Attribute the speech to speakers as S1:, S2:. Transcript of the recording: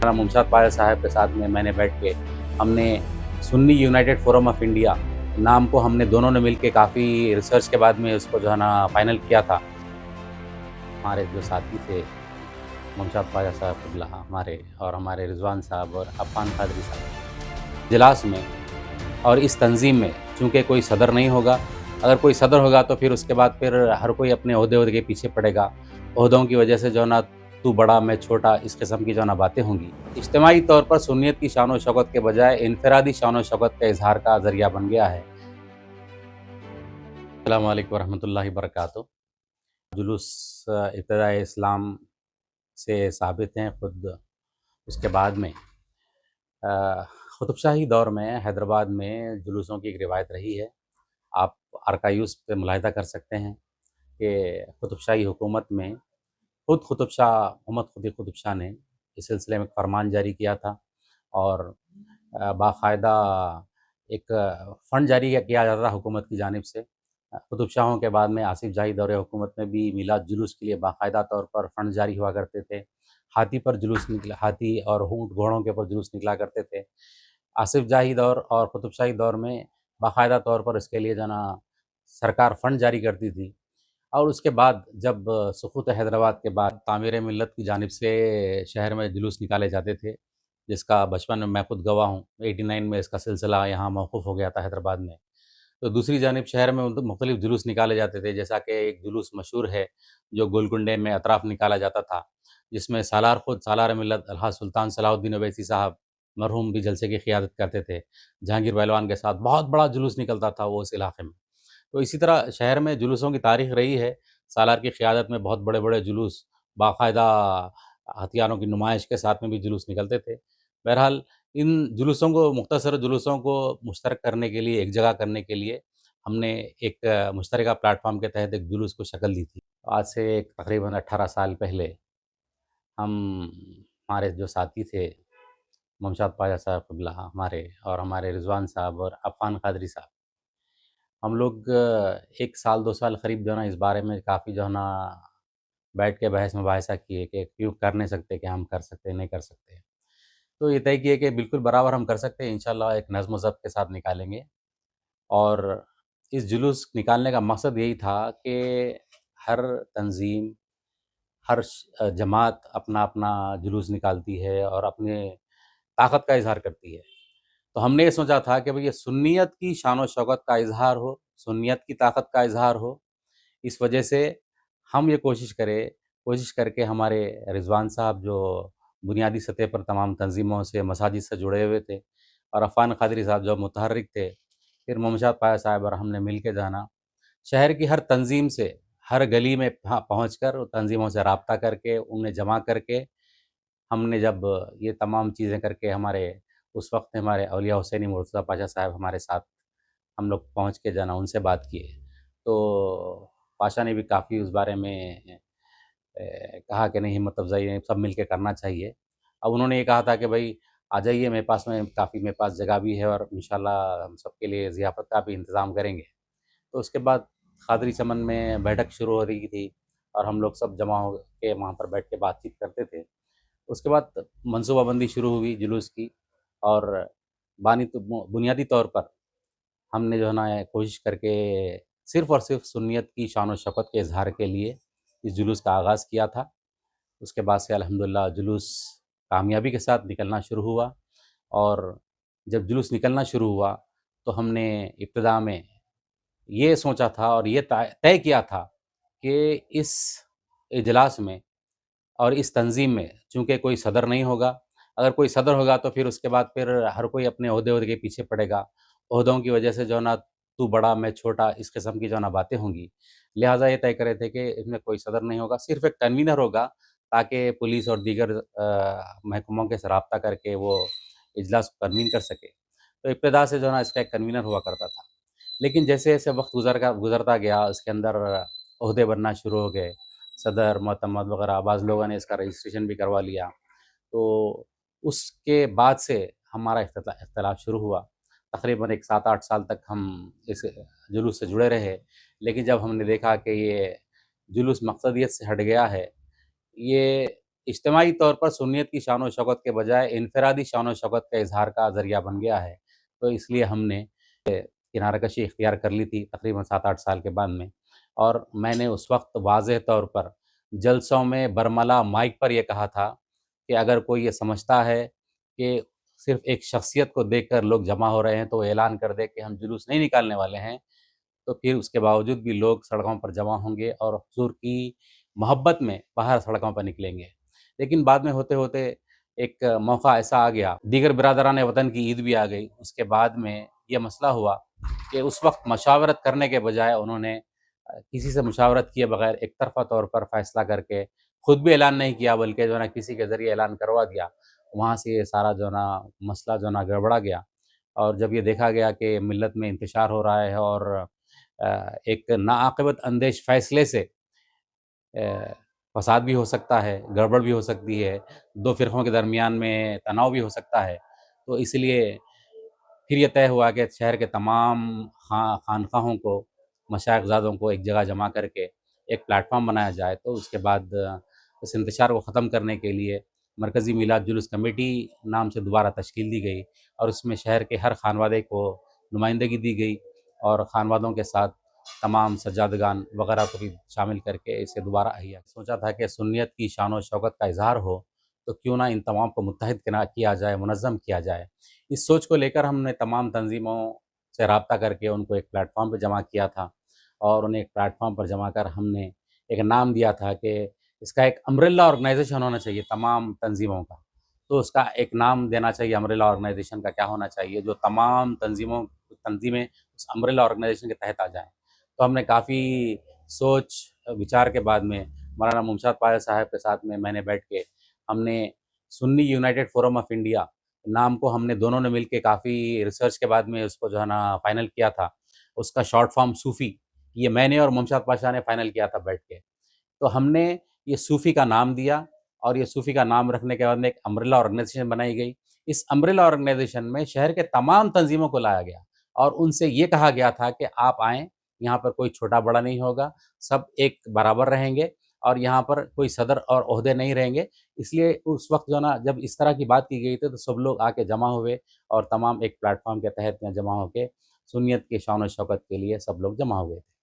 S1: मुमताज़ पाया साहब के साथ में मैंने बैठ के हमने Sunni United forum of India नाम को हमने दोनों ने मिलके काफ़ी रिसर्च के बाद में उसको जो है ना फाइनल किया था। हमारे जो साथी थे मुमताज़ पाया साहब क़िबला हमारे और हमारे रिज़वान साहब और अफ़ान क़ादरी साहब इजलास में और इस तंज़ीम में चूँकि कोई सदर नहीं होगा, अगर कोई सदर होगा तो फिर उसके बाद फिर हर कोई अपने ओहदे के पीछे पड़ेगा। ओहदों की वजह से जो है ना तू बड़ा मैं छोटा इस किस्म की जो है ना बातें होंगी। इज्तिमाई तौर पर सुन्नियत की शान व शौकत के बजाय इनफ़रादी शान व शौकत का इज़हार का ज़रिया बन गया है। अस्सलामु अलैकुम वरहमतुल्लाहि वबरकातुहू। जुलूस इब्तिदाए इस्लाम से साबित हैं ख़ुद उसके बाद में क़ुतुब शाही दौर में हैदराबाद में जुलूसों की एक रिवायत रही है। आप आर्काइव्स पे मुलाहिज़ा कर सकते हैं कि क़ुतुब शाही हुकूमत में खुद क़ुतुब शाह मोहम्मद खुदी क़ुतुब शाह ने इस सिलसिले में एक फ़रमान जारी किया था और बाकायदा एक फ़ंड जारी किया जाता था हुकूमत की जानिब से। क़ुतुब शाहों के बाद में आसिफ़ जाही दौरे हुकूमत में भी मीलाद जुलूस के लिए बाकायदा तौर पर फ़ंड जारी हुआ करते थे। हाथी पर जुलूस निकला हाथी और ऊँट घोड़ों के ऊपर जुलूस निकला करते थे। आसिफ़ जाही दौर और क़ुतुब शाही दौर में बाकायदा तौर पर इसके लिए जो है ना सरकार फ़ंड जारी करती थी। और उसके बाद जब सुक़ूत हैदराबाद के बाद तामीर मिल्लत की जानिब से शहर में जुलूस निकाले जाते थे, जिसका बचपन में मैं खुद गवाह हूँ। 89 में इसका सिलसिला यहाँ मौक़ूफ़ हो गया था हैदराबाद में। तो दूसरी जानिब शहर में मुख़्तलिफ़ जुलूस निकाले जाते थे, जैसा कि एक जुलूस मशहूर है जो गोलकुंडे में अतराफ़ निकाला जाता था, जिसमें सालार ख़ुद सालार मिल्लत अलहाज सुल्तान सलाहुद्दीन ओवैसी साहब मरहूम भी जलसे की क़ियादत करते थे। जहांगीर पहलवान के साथ बहुत बड़ा जुलूस निकलता था वो उस इलाक़े में। तो इसी तरह शहर में जुलूसों की तारीख़ रही है। सालार की क़ियादत में बहुत बड़े-बड़े जुलूस बाकायदा हथियारों की नुमाइश के साथ में भी जुलूस निकलते थे। बहरहाल इन जुलूसों को मुख़्तसर जुलूसों को मुश्तरक करने के लिए, एक जगह करने के लिए हमने एक मुश्तरका प्लेटफ़ॉर्म के तहत एक जुलूस को शक्ल दी थी। आज से तक़रीबन 18 साल पहले हम हमारे जो साथी थे मुमताज़ पाया साहब क़िबला हमारे और हमारे रिज़वान साहब और अफ़ान क़ादरी साहब, हम लोग 1 साल 2 साल क़रीब जो है ना इस बारे में काफ़ी जो है ना बैठ के बहस-मुबाहिसा किए कि क्यों कर नहीं सकते, क्या हम कर सकते हैं, नहीं कर सकते। तो ये तय किए कि बिल्कुल बराबर हम कर सकते हैं, इंशाअल्लाह एक नज़्म व ज़ब्त के साथ निकालेंगे। और इस जुलूस निकालने का मकसद यही था कि हर तंज़ीम, हर जमात अपना-अपना जुलूस निकालती है और अपने ताकत का इज़हार करती है। तो हमने ये सोचा था कि भई ये सुन्नियत की शान व शौकत का इज़हार हो, सुन्नियत की ताकत का इज़हार हो। इस वजह से हम ये कोशिश करके हमारे रिज़वान साहब जो बुनियादी सतह पर तमाम तंज़ीमों से, मसाजिद से जुड़े हुए थे और अफ़ान क़ादरी साहब जो मुतहर्रिक थे, फिर मुमताज़ पाया साहब और हमने मिल के जाना, शहर की हर तंज़ीम से, हर गली में पहुँच कर तंज़ीमों से राब्ता करके, उन्हें जमा करके, हमने जब ये तमाम चीज़ें करके हमारे उस वक़्त हमारे औलिया हुसैनी मुर्तज़ा पाशा साहब हमारे साथ हम लोग पहुँच के जो है ना उनसे बात किए। तो पाशा ने भी काफ़ी उस बारे में कहा कि नहीं हिम्मत अफ़ज़ाई सब मिल के करना चाहिए। अब उन्होंने ये कहा था कि भई आ जाइए मेरे पास में काफ़ी मेरे पास जगह भी है और इंशाअल्लाह हम सबके लिए ज़ियाफ़त का भी इंतज़ाम करेंगे। तो उसके बाद क़ादरी चमन में बैठक शुरू हो रही थी और हम लोग सब जमा हो के वहाँ पर बैठ के बातचीत करते थे। उसके बाद मनसूबाबंदी शुरू हुई जुलूस की और बुनियादी तौर पर हमने जो है ना कोशिश करके सिर्फ़ और सिर्फ़ सुन्नियत की शान व शौकत के इज़हार के लिए इस जुलूस का आगाज़ किया था। उसके बाद से अल्हम्दुलिल्लाह जुलूस कामयाबी के साथ निकलना शुरू हुआ और जब जुलूस निकलना शुरू हुआ, तो हमने इब्तिदा में ये सोचा था और ये तय किया था कि इस इजलास में और इस तंज़ीम में चूँकि कोई सदर नहीं होगा, अगर कोई सदर होगा तो फिर उसके बाद फिर हर कोई अपने ओहदे के पीछे पड़ेगा। ओहदों की वजह से जो है ना तू बड़ा मैं छोटा इस किस्म की जो है ना बातें होंगी। लिहाज़ा ये तय करे थे कि इसमें कोई सदर नहीं होगा, सिर्फ़ एक कन्वीनर होगा ताकि पुलिस और दीगर महकमों के से राब्ता करके वो इजलास को कन्वीन कर सके। तो इब्तिदा से जो है ना इसका एक कन्वीनर हुआ करता था। लेकिन जैसे-जैसे वक़्त गुज़रता गया उसके अंदर ओहदे बनना शुरू हो गए। सदर, मोअतमद वग़ैरह बाज़ लोगों ने इसका रजिस्ट्रेशन भी करवा लिया। तो उसके बाद से हमारा इख्तिलाफ शुरू हुआ। तक़रीबन एक 7-8 साल तक हम इस जुलूस से जुड़े रहे। लेकिन जब हमने देखा कि ये जुलूस मक़सदियत से हट गया है, ये اجتماعی طور پر سنیت کی شان و شوکت کے بجائے انفرادی شان و شوکت کا اظہار کا ذریعہ بن گیا ہے، تو اس لیے ہم نے کنارہ کشی اختیار کر لی تھی تقریباً 7-8 سال کے بعد میں، اور میں نے اس وقت واضح طور پر جلسوں میں برملا مائک پر یہ کہا تھا کہ اگر کوئی یہ سمجھتا ہے کہ صرف ایک شخصیت کو دیکھ کر لوگ جمع ہو رہے ہیں تو وہ اعلان کر دے کہ ہم جلوس نہیں نکالنے والے ہیں، تو پھر اس کے باوجود بھی لوگ سڑکوں پر جمع ہوں گے اور حضور کی محبت میں باہر سڑکوں پر نکلیں گے۔ لیکن بعد میں ہوتے ہوتے ایک موقع ایسا آ گیا، دیگر برادران وطن کی عید بھی آ گئی، اس کے بعد میں یہ مسئلہ ہوا کہ اس وقت مشاورت کرنے کے بجائے انہوں نے کسی سے مشاورت کیے بغیر ایک طرفہ طور پر فیصلہ کر کے خود بھی اعلان نہیں کیا بلکہ جو ہے نا کسی کے ذریعے اعلان کروا دیا۔ وہاں سے یہ سارا جو ہے نا مسئلہ جو ہے نا گڑبڑا گیا، اور جب یہ دیکھا گیا کہ ملت میں انتشار ہو رہا ہے اور ایک ناعاقبت اندیش فیصلے سے فساد بھی ہو سکتا ہے، گڑبڑ بھی ہو سکتی ہے، دو فرقوں کے درمیان میں تناؤ بھی ہو سکتا ہے، تو اس لیے پھر یہ طے ہوا کہ شہر کے تمام خانقاہوں کو، مشائخ زادوں کو ایک جگہ جمع کر کے ایک پلیٹ فارم بنایا جائے۔ تو اس کے بعد اس انتشار کو ختم کرنے کے لیے مرکزی میلاد جلوس کمیٹی نام سے دوبارہ تشکیل دی گئی، اور اس میں شہر کے ہر خانوادے کو نمائندگی دی گئی، اور خانوادوں کے ساتھ تمام سجادگان وغیرہ کو بھی شامل کر کے اسے دوبارہ احیا سوچا تھا کہ سنیت کی شان و شوکت کا اظہار ہو تو کیوں نہ ان تمام کو متحد کیا جائے، منظم کیا جائے۔ اس سوچ کو لے کر ہم نے تمام تنظیموں سے رابطہ کر کے ان کو ایک پلیٹ فارم پہ جمع کیا تھا، اور انہیں ایک پلیٹ فارم پر جمع کر ہم نے ایک نام دیا تھا کہ اس کا ایک امبریلا آرگنائزیشن ہونا چاہیے تمام تنظیموں کا۔ تو اس کا ایک نام دینا چاہیے، امبریلا آرگنائزیشن کا کیا ہونا چاہیے جو تمام تنظیمیں اس امبریلا آرگنائزیشن کے تحت آ جائیں۔ تو ہم نے کافی سوچ وچار کے بعد میں مولانا ممشاد پایا صاحب کے ساتھ میں نے بیٹھ کے ہم نے سنی یونائٹڈ فورم آف انڈیا نام کو ہم نے دونوں نے مل کے کافی ریسرچ کے بعد میں اس کو جو ہے نا فائنل کیا تھا۔ اس کا شارٹ فارم صوفی، یہ میں نے اور ممشاد پاشا نے فائنل کیا تھا بیٹھ کے۔ تو ہم نے یہ صوفی کا نام دیا، اور یہ صوفی کا نام رکھنے کے بعد میں ایک امبریلا آرگنائزیشن بنائی گئی۔ اس امبریلا آرگنائزیشن میں شہر کے تمام تنظیموں کو لایا گیا، اور ان سے یہ کہا گیا تھا کہ آپ آئیں، یہاں پر کوئی چھوٹا بڑا نہیں ہوگا، سب ایک برابر رہیں گے، اور یہاں پر کوئی صدر اور عہدے نہیں رہیں گے۔ اس لیے اس وقت جو نا جب اس طرح کی بات کی گئی تھی تو سب لوگ آ کے جمع ہوئے، اور تمام ایک پلیٹ فارم کے تحت میں جمع ہو کے سنیت کی شان و شوکت کے لیے سب لوگ جمع ہوئے تھے۔